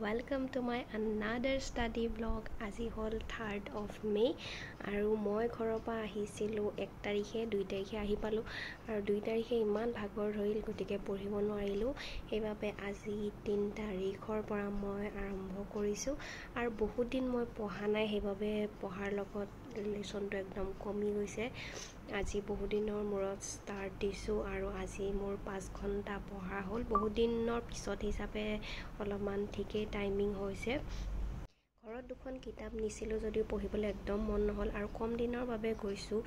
welcome to my another study vlog. আজি হ'ল 3rd of May আৰু মই ঘৰৰ পৰা আহিছিলোঁ 1 তাৰিখে 2 তাৰিখে আহি পালোঁ আৰু 2 তাৰিখে ইমান ভাগৰ ধৰিল গতিকে পঢ়িব নোৱাৰিলোঁ সেইবাবে আজি 3 তাৰিখৰ পৰা মই আৰম্ভ কৰিছোঁ আৰু বহুত দিন মই পঢ়া নাই সেইবাবে পঢ়াৰ লগত ৰিলেশ্যনটো একদম কমি গৈছে আজি বহুত দিনৰ মূৰত ষ্টাৰ্ট দিছোঁ আৰু আজি মোৰ 5 ঘণ্টা পঢ়া হ'ল বহুত দিনৰ পিছত হিচাপে অলপমান ঠিকেই টাইমিং হৈছে ঘৰত দুখন কিতাপ নিছিলোঁ যদিও পঢ়িবলৈ একদম মন নহ'ল আৰু কম দিনৰ বাবে গৈছোঁ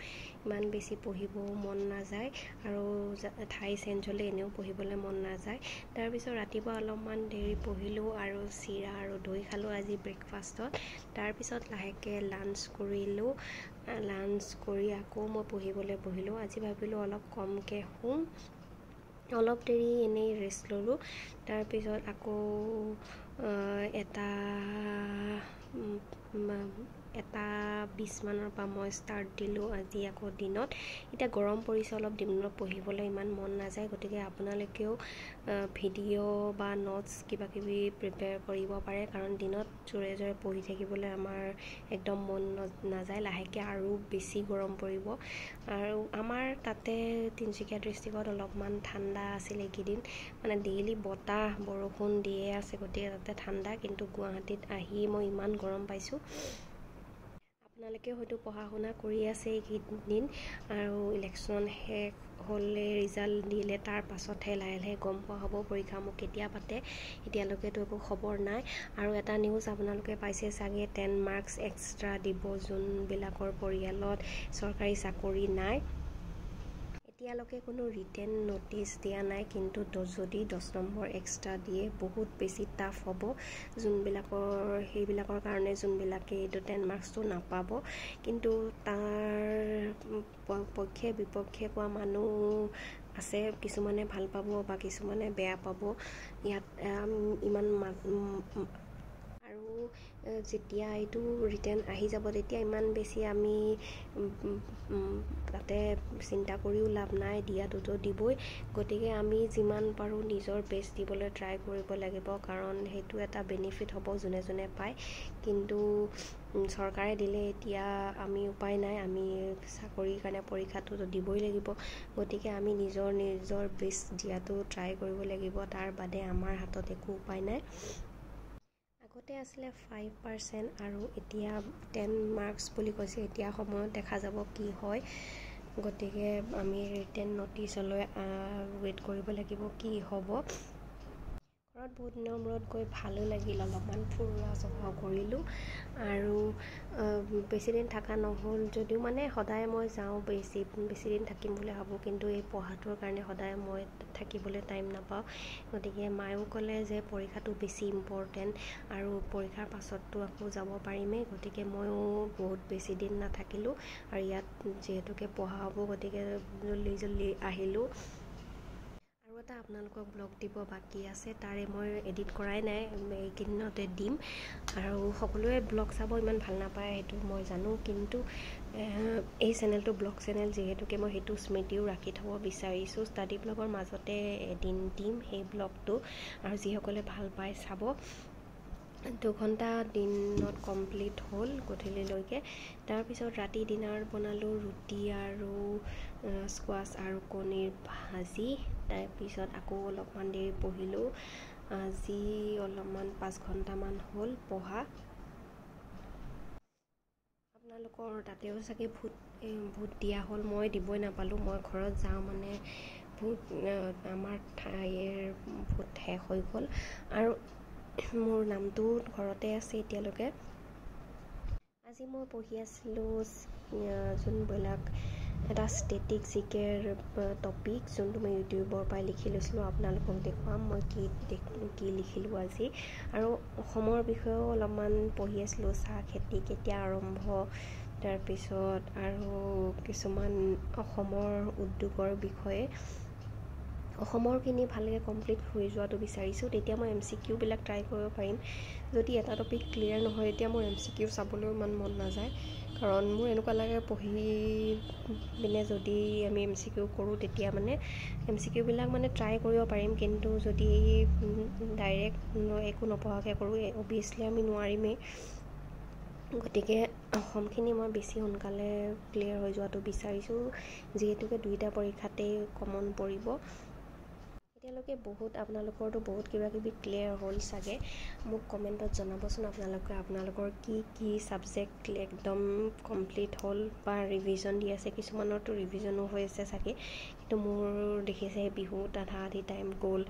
ইমান বেছি পঢ়িব মন নাযায় আৰু ঠাই চেঞ্জ হ'লে এনেও পঢ়িবলৈ মন নাযায় তাৰপিছত ৰাতিপুৱা অলপমান দেৰি পঢ়িলোঁ আৰু চিৰা আৰু দৈ খালোঁ আজি ব্ৰেকফাষ্টত তাৰপিছত লাহেকৈ লাঞ্চ কৰিলোঁ লাঞ্চ কৰি আকৌ মই পঢ়িবলৈ বহিলোঁ আজি ভাবিলোঁ অলপ কমকৈ শুম অলপ দেৰি এনেই ৰেষ্ট ল'লোঁ তাৰপিছত আকৌ এটা 20 মানৰ পৰা মই ষ্টাৰ্ট দিলোঁ আজি আকৌ দিনত এতিয়া গৰম পৰিছে অলপ দিনত পঢ়িবলৈ ইমান মন নাযায় গতিকে আপোনালোকেও ভিডিঅ' বা নোটছ কিবাকিবি প্ৰিপেয়াৰ কৰিব পাৰে কাৰণ দিনত জোৰে জোৰে পঢ়ি থাকিবলৈ আমাৰ একদম মন নাযায় লাহেকৈ আৰু বেছি গৰম পৰিব আৰু আমাৰ তাতে তিনিচুকীয়া ডিষ্ট্ৰিক্টত অলপমান ঠাণ্ডা আছিল এইকেইদিন মানে ডেইলি বতাহ বৰষুণ দিয়ে আছে গতিকে তাতে ঠাণ্ডা কিন্তু গুৱাহাটীত আহি মই ইমান গৰম পাইছোঁ আপোনালোকে হয়তো পঢ়া শুনা কৰি আছে এইকেইদিন আৰু ইলেকশ্যন শেষ হ'লে ৰিজাল্ট দিলে তাৰ পাছতহে লাহে লাহে গম পোৱা হ'ব পৰীক্ষাসমূহ কেতিয়া পাতে এতিয়ালৈকেতো একো খবৰ নাই আৰু এটা নিউজ আপোনালোকে পাইছে চাগে 10 মাৰ্কছ এক্সট্ৰা দিব যোনবিলাকৰ পৰিয়ালত চৰকাৰী চাকৰি নাই এতিয়ালৈকে কোনো ৰিটেন ন'টিচ দিয়া নাই কিন্তু যদি 10 নম্বৰ এক্সট্ৰা দিয়ে বহুত বেছি টাফ হ'ব সেইবিলাকৰ কাৰণে যোনবিলাকে এইটো 10 মাৰ্কছটো নাপাব কিন্তু তাৰ পক্ষে বিপক্ষে কোৱা মানুহ আছে কিছুমানে ভাল পাব বা কিছুমানে বেয়া পাব ইয়াত ইমান আৰু যেতিয়া এইটো ৰিটাৰ্ণ আহি যাব তেতিয়া ইমান বেছি আমি তাতে চিন্তা কৰিও লাভ নাই দিয়াটোতো দিবই গতিকে আমি যিমান পাৰোঁ নিজৰ বেষ্ট দিবলৈ ট্ৰাই কৰিব লাগিব কাৰণ সেইটো এটা বেনিফিট হ'ব যোনে যোনে পায় কিন্তু চৰকাৰে দিলে এতিয়া আমি উপায় নাই আমি চাকৰিৰ কাৰণে পৰীক্ষাটো দিবই লাগিব গতিকে আমি নিজৰ বেষ্ট দিয়াটো ট্ৰাই কৰিব লাগিব তাৰ বাদে আমাৰ হাতত একো উপায় নাই আগতে আছিলে 5% আৰু এতিয়া 10 মাৰ্কছ বুলি কৈছে এতিয়া সময়ত দেখা যাব কি হয় গতিকে আমি ৰিটেন ন'টিচলৈ ৱেইট কৰিব লাগিব কি হ'ব ঘৰত বহুত দিনৰ মূৰত গৈ ভালো লাগিল অলপমান ফুৰা চকা কৰিলোঁ আৰু বেছিদিন থকা নহ'ল যদিও মানে সদায় মই যাওঁ বেছিদিন থাকিম বুলি ভাবোঁ কিন্তু এই পঢ়াটোৰ কাৰণে সদায় মই থাকিবলৈ টাইম নাপাওঁ গতিকে মায়েও ক'লে যে পৰীক্ষাটো বেছি ইম্পৰ্টেণ্ট আৰু পৰীক্ষাৰ পাছততো আকৌ যাব পাৰিমেই গতিকে ময়ো বহুত বেছি দিন নাথাকিলোঁ আৰু ইয়াত যিহেতুকে পঢ়া হ'ব গতিকে জল্দি আহিলোঁ আৰু এটা আপোনালোকক ব্লগ দিব বাকী আছে তাৰে মই এডিট কৰাই নাই এইকেইদিনতে দিম আৰু সকলোৱে ব্লগ চাব ইমান ভাল নাপায় সেইটো মই জানো কিন্তু এই চেনেলটো ব্লগ চেনেল যিহেতুকে মই সেইটো স্মৃতিও ৰাখি থ'ব বিচাৰিছোঁ ষ্টাডি ব্লগৰ মাজতে এদিন দিম সেই ব্লগটো আৰু যিসকলে ভাল পায় চাব 2 ঘণ্টা দিনত কমপ্লিট হ'ল গধূলিলৈকে তাৰপিছত ৰাতি ডিনাৰ বনালোঁ ৰুটি আৰু স্কোৱাছ আৰু কণীৰ ভাজি তাৰপিছত আকৌ অলপমান দেৰি পঢ়িলোঁ আজি অলপমান 5 ঘণ্টামান হ'ল পঢ়া আপোনালোকৰ তাতেও চাগে ভোট দিয়া হ'ল মই দিবই নাপালোঁ মই ঘৰত যাওঁ মানে ভোট আমাৰ ঠাইৰ ভোট শেষ হৈ গ'ল আৰু মোৰ নামটো ঘৰতে আছে এতিয়ালৈকে আজি মই পঢ়ি আছিলোঁ যোনবিলাক এটা ষ্টেটিক জিকেৰ টপিক যোনটো মই ইউটিউবৰ পৰাই লিখি লৈছিলোঁ আপোনালোকক দেখুৱাম মই কি লিখিলোঁ আজি আৰু অসমৰ বিষয়েও অলপমান পঢ়ি আছিলোঁ চাহ খেতি কেতিয়া আৰম্ভ তাৰপিছত আৰু কিছুমান অসমৰ উদ্যোগৰ বিষয়ে অসমৰখিনি ভালকৈ কমপ্লিট হৈ যোৱাটো বিচাৰিছোঁ। তেতিয়া মই MCQ বিলাক ট্ৰাই কৰিব পাৰিম। যদি এটা টপিক ক্লিয়াৰ নহয় তেতিয়া মোৰ MCQ চাবলৈও ইমান মন নাযায়, কাৰণ মোৰ এনেকুৱা লাগে পঢ়ি পিনে যদি আমি MCQ কৰোঁ তেতিয়া মানে MCQ বিলাক মানে ট্ৰাই কৰিব পাৰিম, কিন্তু যদি ডাইৰেক্ট একো নপঢ়াকৈ কৰোঁ অভিয়াছলি আমি নোৱাৰিমেই। গতিকে অসমখিনি মই বেছি সোনকালে ক্লিয়াৰ হৈ যোৱাটো বিচাৰিছোঁ, যিহেতুকে দুইটা পৰীক্ষাতেই কমন পৰিব। এতিয়ালৈকে আপোনালোকৰতো বহুত কিবাকিবি ক্লিয়াৰ হ'ল চাগে। মোক কমেণ্টত জনাবচোন আপোনালোকৰ কি ছাবজেক্ট একদম কমপ্লিট হ'ল বা ৰিভিজন দি আছে। কিছুমানৰতো ৰিভিজনো হৈ আছে চাগে, কিন্তু মোৰ দেখিছে বিহুত আধা আধি টাইম গ'ল,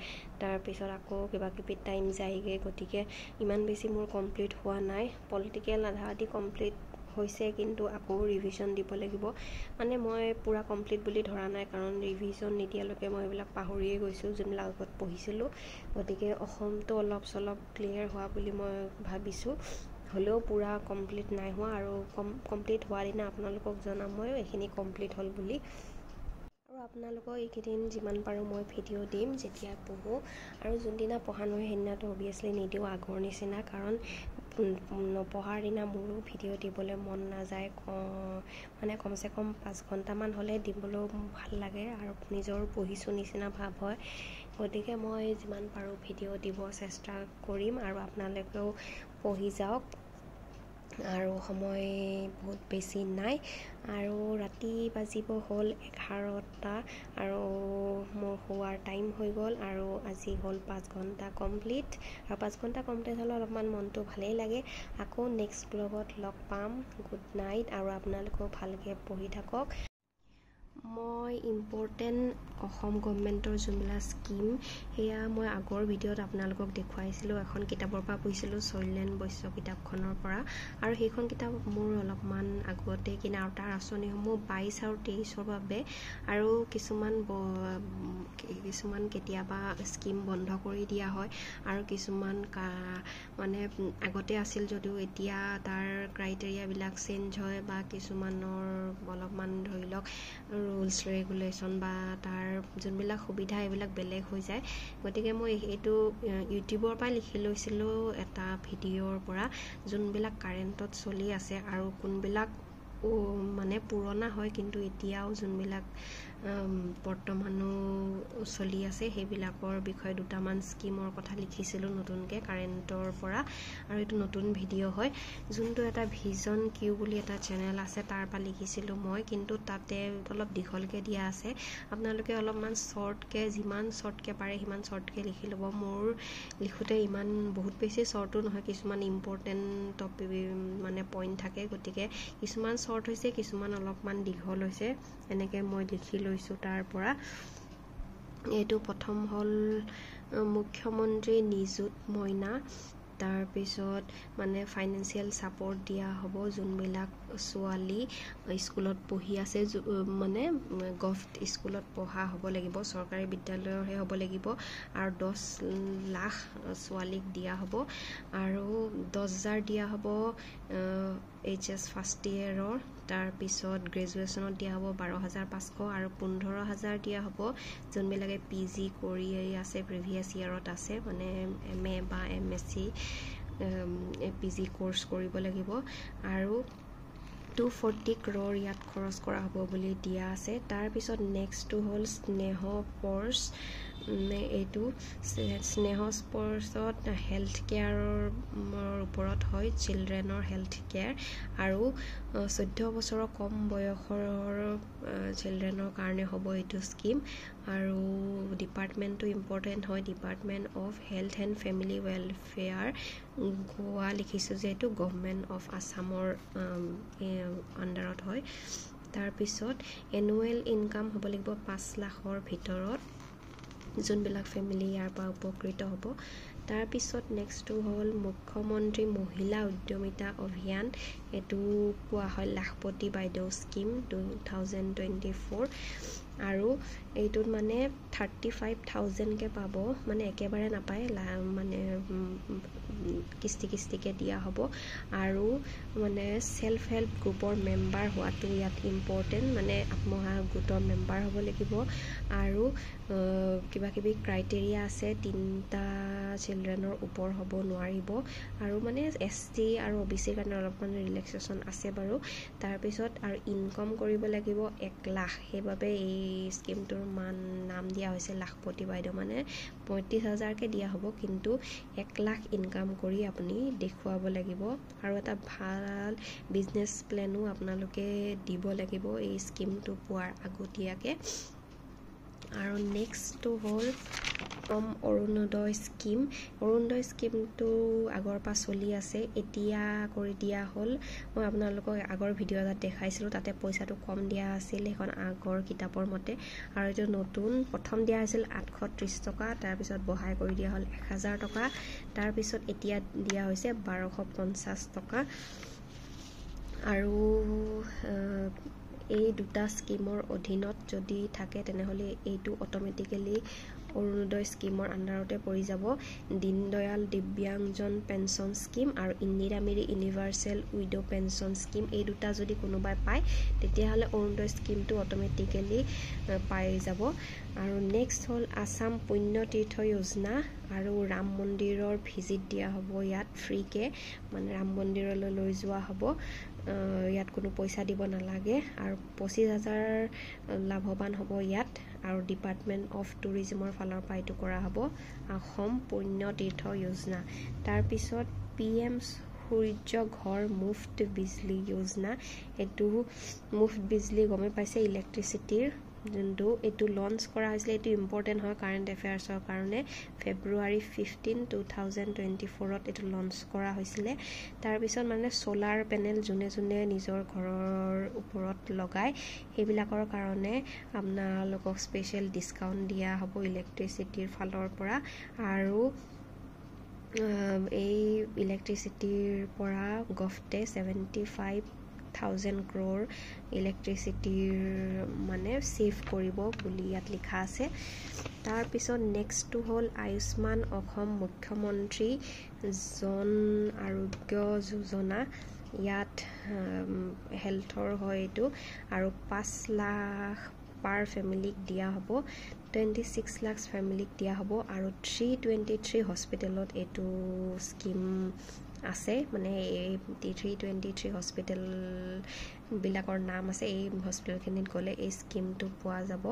তাৰপিছত আকৌ কিবাকিবি টাইম যায়গৈ। গতিকে ইমান বেছি মোৰ কমপ্লিট হোৱা নাই। পলিটিকেল আধা আধি কমপ্লিট হৈছে, কিন্তু আকৌ ৰিভিজন দিব লাগিব। মানে মই পূৰা কমপ্লিট বুলি ধৰা নাই, কাৰণ ৰিভিজন নিদিয়ালৈকে মই এইবিলাক পাহৰিয়ে গৈছোঁ যোনবিলাক আগত পঢ়িছিলোঁ। গতিকে অসমটো অলপ চলপ ক্লিয়াৰ হোৱা বুলি মই ভাবিছোঁ, হ'লেও পূৰা কমপ্লিট নাই হোৱা। আৰু কমপ্লিট হোৱা দিনা আপোনালোকক জনাম মই এইখিনি কমপ্লিট হ'ল বুলি। আৰু আপোনালোকক এইকেইদিন যিমান পাৰোঁ মই ভিডিঅ' দিম যেতিয়া পঢ়োঁ, আৰু যোনদিনা পঢ়া নহয় সেইদিনাটো অভিয়াছলি নিদিওঁ আগৰ নিচিনা, কাৰণ নপঢ়াৰ দিনা মোৰো ভিডিঅ' দিবলৈ মন নাযায়। মানে কমচে কম 5 ঘণ্টামান হ'লে দিবলৈও ভাল লাগে আৰু নিজৰ পঢ়িছোঁ নিচিনা ভাৱ হয়। গতিকে মই যিমান পাৰোঁ ভিডিঅ' দিব চেষ্টা কৰিম, আৰু আপোনালোকেও পঢ়ি যাওক। আৰু সময় বহুত বেছি নাই, আৰু ৰাতি বাজিব হ'ল 11টা, আৰু মোৰ শোৱাৰ টাইম হৈ গ'ল। আৰু আজি হ'ল 5 ঘণ্টা কমপ্লিট, আৰু 5 ঘণ্টা কমপ্লিট হ'লে অলপমান মনটো ভালেই লাগে। আকৌ নেক্সট ব্লগত লগ পাম। গুড নাইট, আৰু আপোনালোকেও ভালকৈ পঢ়ি থাকক। মই ইম্পৰ্টেণ্ট অসম গভৰ্ণমেণ্টৰ যোনবিলাক স্কিম সেয়া মই আগৰ ভিডিঅ'ত আপোনালোকক দেখুৱাইছিলোঁ। এখন কিতাপৰ পৰা পঢ়িছিলোঁ, শৈলেন বৈশ্য কিতাপখনৰ পৰা, আৰু সেইখন কিতাপ মোৰ অলপমান আগতে কিনা, আৰু তাৰ আঁচনিসমূহ 22 আৰু 23ৰ বাবে। আৰু কিছুমান কেতিয়াবা স্কিম বন্ধ কৰি দিয়া হয়, আৰু কিছুমান মানে আগতে আছিল যদিও এতিয়া তাৰ ক্ৰাইটেৰিয়াবিলাক চেঞ্জ হয়, বা কিছুমানৰ অলপমান ধৰি লওক ৰুলছ ৰেগুলেশ্যন বা তাৰ যোনবিলাক সুবিধা এইবিলাক বেলেগ হৈ যায়। গতিকে মই এইটো ইউটিউবৰ পৰা লিখি লৈছিলোঁ এটা ভিডিঅ'ৰ পৰা, যোনবিলাক কাৰেণ্টত চলি আছে আৰু কোনবিলাক মানে পুৰণা হয় কিন্তু এতিয়াও যোনবিলাক বৰ্তমানো চলি আছে সেইবিলাকৰ বিষয়ে দুটামান স্কিমৰ কথা লিখিছিলোঁ নতুনকৈ কাৰেণ্টৰ পৰা। আৰু এইটো নতুন ভিডিঅ' হয়, যোনটো এটা ভিজন কিউ বুলি এটা চেনেল আছে তাৰ পৰা লিখিছিলোঁ মই, কিন্তু তাতে অলপ দীঘলকৈ দিয়া আছে। আপোনালোকে অলপমান শ্বৰ্টকৈ, যিমান শ্বৰ্টকৈ পাৰে সিমান শ্বৰ্টকৈ লিখি ল'ব। মোৰ লিখোঁতে ইমান বহুত বেছি শ্বৰ্টো নহয়, কিছুমান ইম্পৰ্টেণ্ট টপিক মানে পইণ্ট থাকে, গতিকে কিছুমান শ্বৰ্ট হৈছে, কিছুমান অলপমান দীঘল হৈছে, এনেকৈ মই লিখি লৈছোঁ তাৰ পৰা। এইটো প্ৰথম হ'ল মুখ্যমন্ত্ৰী নিযুত মইনা, তাৰপিছত মানে ফাইনেন্সিয়েল ছাপৰ্ট দিয়া হ'ব যোনবিলাক ছোৱালী স্কুলত পঢ়ি আছে, মানে গভট স্কুলত পঢ়া হ'ব লাগিব, চৰকাৰী বিদ্যালয়ৰহে হ'ব লাগিব, আৰু 10 লাখ ছোৱালীক দিয়া হ'ব। আৰু 10,000 দিয়া হ'ব HS ফাৰ্ষ্ট ইয়েৰৰ, তাৰপিছত গ্ৰেজুৱেশ্যনত দিয়া হ'ব 12,500, আৰু 15,000 দিয়া হ'ব যোনবিলাকে PG কৰি আছে, প্ৰিভিয়াছ ইয়েৰত আছে, মানে MA বা MSc PG কৰ্চ কৰিব লাগিব। আৰু 240 crore ইয়াত খৰচ কৰা হ'ব বুলি দিয়া আছে। তাৰপিছত নেক্সটটো হ'ল স্নেহ স্পৰ্শ। এইটো স্নেহ স্পৰ্শত হেল্থ কেয়াৰৰ ওপৰত হয়, চিলড্ৰেনৰ হেল্থ কেয়াৰ, আৰু 14 বছৰৰ কম বয়সৰ চিলড্ৰেনৰ কাৰণে হ'ব এইটো স্কিম। আৰু ডিপাৰ্টমেণ্টটো ইম্পৰ্টেণ্ট হয়, department of health and family welfare Goa লিখিছোঁ যে এইটো গভৰ্ণমেণ্ট অফ আছামৰ আণ্ডাৰত হয়। তাৰপিছত এনুৱেল ইনকাম হ'ব লাগিব 5 লাখৰ ভিতৰত, যোনবিলাক ফেমিলি ইয়াৰ পৰা উপকৃত হ'ব। তাৰপিছত নেক্সটটো হ'ল মুখ্যমন্ত্ৰী মহিলা উদ্যমিতা অভিযান, এইটো কোৱা হয় লাখপতি বাইদেউ স্কিম 2024, আৰু এইটোত মানে 35,000কে পাব, মানে একেবাৰে নাপায়, মানে কিস্তিকে দিয়া হ'ব। আৰু মানে ছেল্ফ হেল্প গ্ৰুপৰ মেম্বাৰ হোৱাটো ইয়াত ইম্পৰ্টেণ্ট, মানে আত্মসহায়ক গোটৰ মেম্বাৰ হ'ব লাগিব। আৰু কিবাকিবি ক্ৰাইটেৰিয়া আছে, 3টা চিলড্ৰেনৰ ওপৰ হ'ব নোৱাৰিব, আৰু মানে ST আৰু OBC কাৰণে অলপমান ৰিলেক্সেশ্যন আছে বাৰু। তাৰপিছত আৰু ইনকম কৰিব লাগিব 1 লাখ, সেইবাবে এই স্কিমটোৰ নাম দিয়া হৈছে লাখপতি বাইদেউ, মানে 35,000কে দিয়া হ'ব, কিন্তু 1 লাখ ইনকাম কৰি আপুনি দেখুৱাব লাগিব। আৰু এটা ভাল বিজনেছ প্লেনো আপোনালোকে দিব লাগিব এই স্কিমটো পোৱাৰ আগতীয়াকৈ। আৰু নেক্সটটো হ'ল অৰুণোদয় স্কিম। অৰুণোদয় স্কিমটো আগৰ পৰা চলি আছে, এতিয়া কৰি দিয়া হ'ল। মই আপোনালোকক আগৰ ভিডিঅ' এটাত দেখাইছিলোঁ, তাতে পইচাটো কম দিয়া আছিল সেইখন আগৰ কিতাপৰ মতে, আৰু এইটো নতুন প্ৰথম দিয়া হৈছিল 830 টকা, তাৰপিছত বঢ়াই কৰি দিয়া হ'ল 1000 টকা, তাৰপিছত এতিয়া দিয়া হৈছে 1250 টকা। আৰু এই দুটা স্কিমৰ অধীনত যদি থাকে তেনেহ'লে এইটো অট'মেটিকেলি অৰুণোদয় স্কিমৰ আণ্ডাৰতে পৰি যাব। দীনদয়াল দিব্যাংজন পেঞ্চন স্কিম আৰু Indira Miri universal widow pension scheme, এই দুটা যদি কোনোবাই পায় তেতিয়াহ'লে অৰুণোদয় স্কিমটো অট'মেটিকেলি পাই যাব। আৰু নেক্সট হ'ল আছাম পুণ্যতীৰ্থ যোজনা, আৰু ৰাম মন্দিৰৰ ভিজিট দিয়া হ'ব ইয়াত ফ্ৰীকৈ, মানে ৰাম মন্দিৰলৈ লৈ যোৱা হ'ব, ইয়াত কোনো পইচা দিব নালাগে, আৰু 25,000 লাভৱান হ'ব ইয়াত। আৰু ডিপাৰ্টমেণ্ট অফ টুৰিজমৰ ফালৰ পৰা এইটো কৰা হ'ব, অসম পুণ্যতীৰ্থ যোজনা। তাৰপিছত PM সূৰ্য ঘৰ মুফ্ত বিজলী যোজনা, এইটো মুফ্ত বিজলী গমেই পাইছে, ইলেক্ট্ৰিচিটিৰ যোনটো এইটো লঞ্চ কৰা হৈছিলে, এইটো ইম্পৰ্টেণ্ট হয় কাৰেণ্ট এফেয়াৰ্ছৰ কাৰণে। February 15, 2024 এইটো লঞ্চ কৰা হৈছিলে। তাৰপিছত মানে ছ'লাৰ পেনেল যোনে নিজৰ ঘৰৰ ওপৰত লগায় সেইবিলাকৰ কাৰণে আপোনালোকক স্পেচিয়েল ডিছকাউণ্ট দিয়া হ'ব ইলেক্ট্ৰিচিটিৰ ফালৰ পৰা। আৰু এই ইলেক্ট্ৰিচিটিৰ পৰা গভটে 75,000 crore ইলেক্ট্ৰিচিটিৰ মানে ছেভ কৰিব বুলি ইয়াত লিখা আছে। তাৰপিছত নেক্সটটো হ'ল আয়ুষ্মান অসম মুখ্যমন্ত্ৰী জন আৰোগ্য যোজনা, ইয়াত হেল্থৰ হয় এইটো, আৰু 5 লাখ পাৰ ফেমিলিক দিয়া হ'ব, 26 লাখ ফেমিলিক দিয়া হ'ব। আৰু 323 হস্পিটেলত এইটো স্কিম আছে, মানে এই 323 হস্পিটেলবিলাকৰ নাম আছে, এই হস্পিটেলখিনিত গ'লে এই স্কিমটো পোৱা যাব,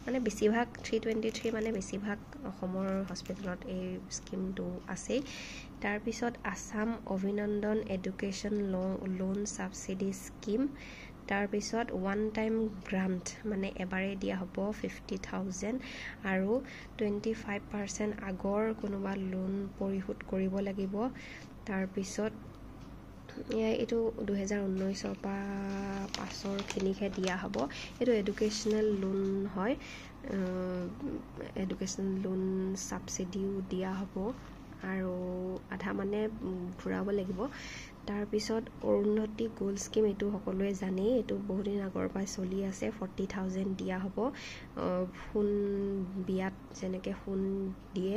মানে বেছিভাগ 323 মানে বেছিভাগ অসমৰ হস্পিটেলত এই স্কিমটো আছেই। তাৰপিছত আছাম অভিনন্দন এডুকেশ্যন লোন ছাবচিডি স্কিম, তাৰপিছত ওৱান টাইম গ্ৰাণ্ট, মানে এবাৰেই দিয়া হ'ব 50,000, আৰু 25% আগৰ কোনোবা লোন পৰিশোধ কৰিব লাগিব। তাৰপিছত এইটো 2019 পৰা পাছৰখিনিকহে দিয়া হ'ব। এইটো এডুকেশ্যনেল লোন হয়, এডুকেশ্যনেল লোন ছাবচিডিও দিয়া হ'ব, আৰু আধা মানে ঘূৰাব লাগিব। তাৰপিছত অৰুন্ধতী গোল্ড স্কিম, এইটো সকলোৱে জানেই, এইটো বহুদিন আগৰ পৰাই চলি আছে, 40,000 দিয়া হ'ব। সোণ বিয়াত যেনেকৈ সোণ দিয়ে,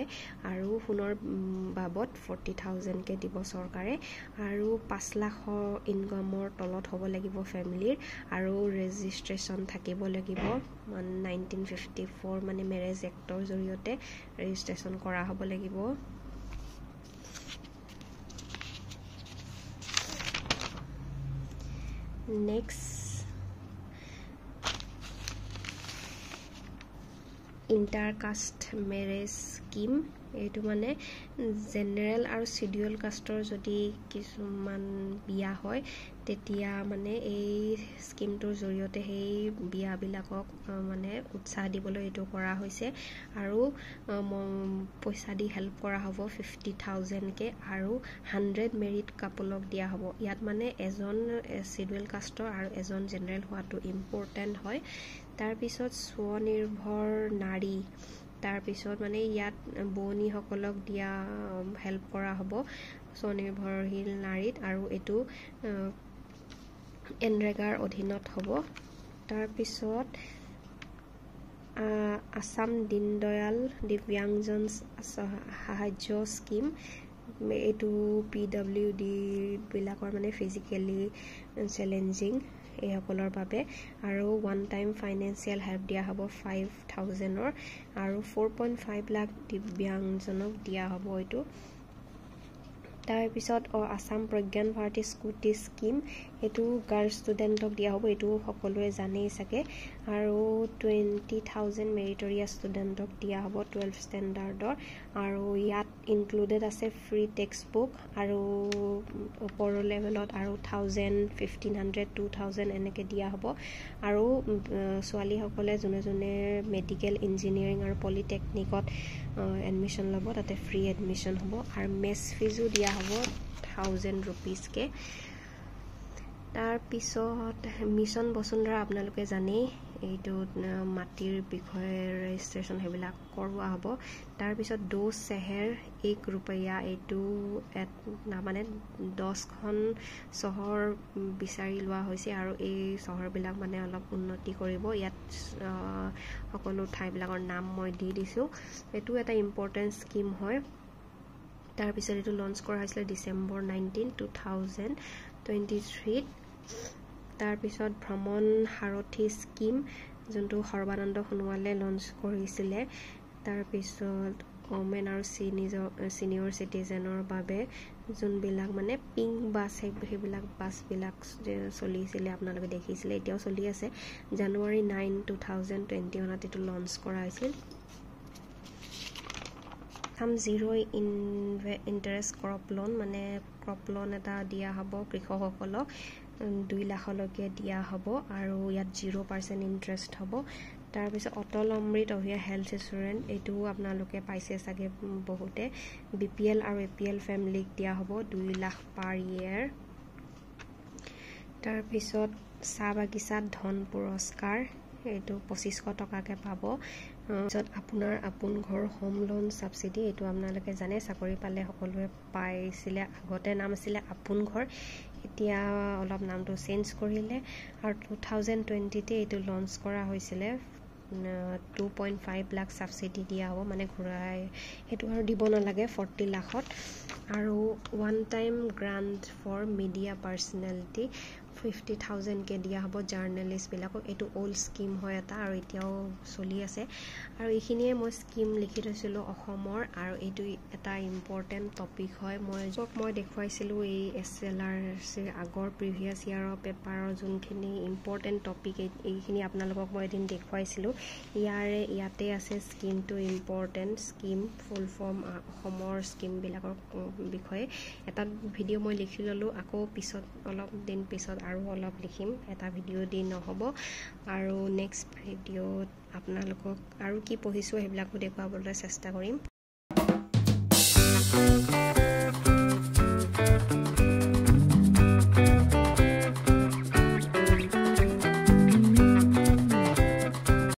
আৰু সোণৰ বাবদ 40,000কে দিব চৰকাৰে, আৰু 5 লাখৰ ইনকামৰ তলত হ'ব লাগিব ফেমিলিৰ, আৰু ৰেজিষ্ট্ৰেশ্যন থাকিব লাগিব, 1954 মানে মেৰেজ এক্টৰ জৰিয়তে ৰেজিষ্ট্ৰেশ্যন কৰা হ'ব লাগিব। নেক্সট ইণ্টাৰকাষ্ট মেৰেজ স্কিম, এইটো মানে জেনেৰেল আৰু চিডিউল কাষ্টৰ যদি কিছুমান বিয়া হয় তেতিয়া মানে এই স্কিমটোৰ জৰিয়তে সেই বিয়াবিলাকক মানে উৎসাহ দিবলৈ এইটো কৰা হৈছে, আৰু পইচা দি হেল্প কৰা হ'ব 50,000কে, আৰু 100 মেৰিড কাপলক দিয়া হ'ব। ইয়াত মানে এজন চিডিউল কাষ্টৰ আৰু এজন জেনেৰেল হোৱাটো ইম্পৰ্টেণ্ট হয়। তাৰপিছত স্বনিৰ্ভৰ নাৰী তাৰপিছত মানে ইয়াত বোৱনীসকলক দিয়া হেল্প কৰা হ'ব স্বনিৰ্ভৰশীল নাৰীত, আৰু এইটো এনৰেগাৰ অধীনত হ'ব। তাৰপিছত আসাম দীনদয়াল দিব্যাংজন সাহায্য স্কিম, এইটো PWD বিলাকৰ মানে ফিজিকেলি চেলেঞ্জিং এইসকলৰ বাবে, আৰু ওৱান টাইম ফাইনেন্সিয়েল হেল্প দিয়া হ'ব 5,000ৰ, আৰু 4.5 লাখ দিব্যাংজনক দিয়া হ'ব এইটো। তাৰপিছত আসাম প্ৰজ্ঞান ভাৰতী স্কুটি স্কিম, এইটো গাৰ্লছ ষ্টুডেণ্টক দিয়া হ'ব, এইটো সকলোৱে জানেই চাগে, আৰু 20,000 মেৰিটৰিয়াছ ষ্টুডেণ্টক দিয়া হ'ব 12 ষ্টেণ্ডাৰ্ডৰ, আৰু ইয়াত ইনক্লুডেড আছে ফ্ৰী টেক্সট বুক, আৰু ওপৰৰ লেভেলত আৰু 1,000, 1,500, 2,000 এনেকৈ দিয়া হ'ব। আৰু ছোৱালীসকলে যোনে যোনে মেডিকেল, ইঞ্জিনিয়াৰিং আৰু পলিটেকনিকত এডমিশ্যন ল'ব তাতে ফ্ৰী এডমিশ্যন হ'ব, আৰু মেছ ফিজো দিয়া হ'ব 1,000 ৰুপিজকৈ। তাৰপিছত মিছন বসুন্ধৰা আপোনালোকে জানেই, এইটোত মাটিৰ বিষয়ে ৰেজিষ্ট্ৰেশ্যন সেইবিলাক কৰোৱা হ'ব। তাৰপিছত 2 চেহেৰ 1 ৰুপয়া, এইটো মানে 10খন চহৰ বিচাৰি লোৱা হৈছে, আৰু এই চহৰবিলাক মানে অলপ উন্নতি কৰিব। ইয়াত সকলো ঠাইবিলাকৰ নাম মই দি দিছোঁ। এইটো এটা ইম্পৰ্টেণ্ট স্কিম হয়। তাৰপিছত এইটো লঞ্চ কৰা হৈছিলে ডিচেম্বৰ 19, 2023। তাৰপিছত ভ্ৰমণ সাৰথী স্কিম, যোনটো সৰ্বানন্দ সোণোৱালে লঞ্চ কৰিছিলে। তাৰপিছত ওমেন আৰু ছিনিয়ৰ চিটিজেনৰ বাবে যোনবিলাক মানে পিংক বাছ, সেইবিলাক বাছবিলাক চলিছিলে, আপোনালোকে দেখিছিলে, এতিয়াও চলি আছে। জানুৱাৰী 9, 2021 এইটো লঞ্চ কৰা হৈছিল। জিৰ' ইণ্টাৰেষ্ট ক্ৰপ লোন, মানে ক্ৰপ লোন এটা দিয়া হ'ব কৃষকসকলক, 2 লাখলৈকে দিয়া হ'ব, আৰু ইয়াত 0% ইণ্টাৰেষ্ট হ'ব। তাৰপিছত অটল অমৃত অভিয়া হেল্থ ইঞ্চুৰেঞ্চ, এইটোও আপোনালোকে পাইছে চাগে বহুতে। BPL আৰু APL ফেমিলিক দিয়া হ'ব 2 লাখ পাৰ ইয়েৰ। তাৰপিছত চাহ বাগিচাত ধন পুৰস্কাৰ, এইটো 2,500 টকাকৈ পাব। তাৰপিছত আপোনাৰ আপোন ঘৰ হোম লোন ছাবচিডি, এইটো আপোনালোকে জানে, চাকৰি পালে সকলোৱে পাইছিলে। আগতে নাম আছিলে আপোন ঘৰ, এতিয়া অলপ নামটো চেঞ্জ কৰিলে, আৰু 2020তে এইটো লঞ্চ কৰা হৈছিলে। 2.5 লাখ ছাবচিডি দিয়া হ'ব, মানে ঘূৰাই সেইটো আৰু দিব নালাগে 40 লাখত। আৰু one time grant for media personality 50,000কৈ দিয়া হ'ব জাৰ্নেলিষ্টবিলাকক। এইটো অল্ড স্কিম হয় এটা, আৰু এতিয়াও চলি আছে। আৰু এইখিনিয়ে মই স্কিম লিখি থৈছিলোঁ অসমৰ, আৰু এইটো এটা ইম্পৰ্টেণ্ট টপিক হয়। মই দেখুৱাইছিলোঁ এই SLRCৰ আগৰ প্ৰিভিয়াছ ইয়াৰৰ পেপাৰৰ যোনখিনি ইম্পৰ্টেণ্ট টপিক, এইখিনি আপোনালোকক মই এদিন দেখুৱাইছিলোঁ। ইয়াতে আছে স্কিমটো, ইম্পৰ্টেণ্ট স্কিম, ফুল ফৰ্ম অসমৰ স্কিমবিলাকৰ বিষয়ে এটা ভিডিঅ' মই লিখি ল'লোঁ। আকৌ পিছত অলপ দিন পিছত আৰু অলপ লিখিম, এটা ভিডিঅ' দি নহ'ব। আৰু নেক্সট ভিডিঅ'ত আপোনালোকক আৰু কি পঢ়িছোঁ সেইবিলাকো দেখুৱাবলৈ চেষ্টা কৰিম।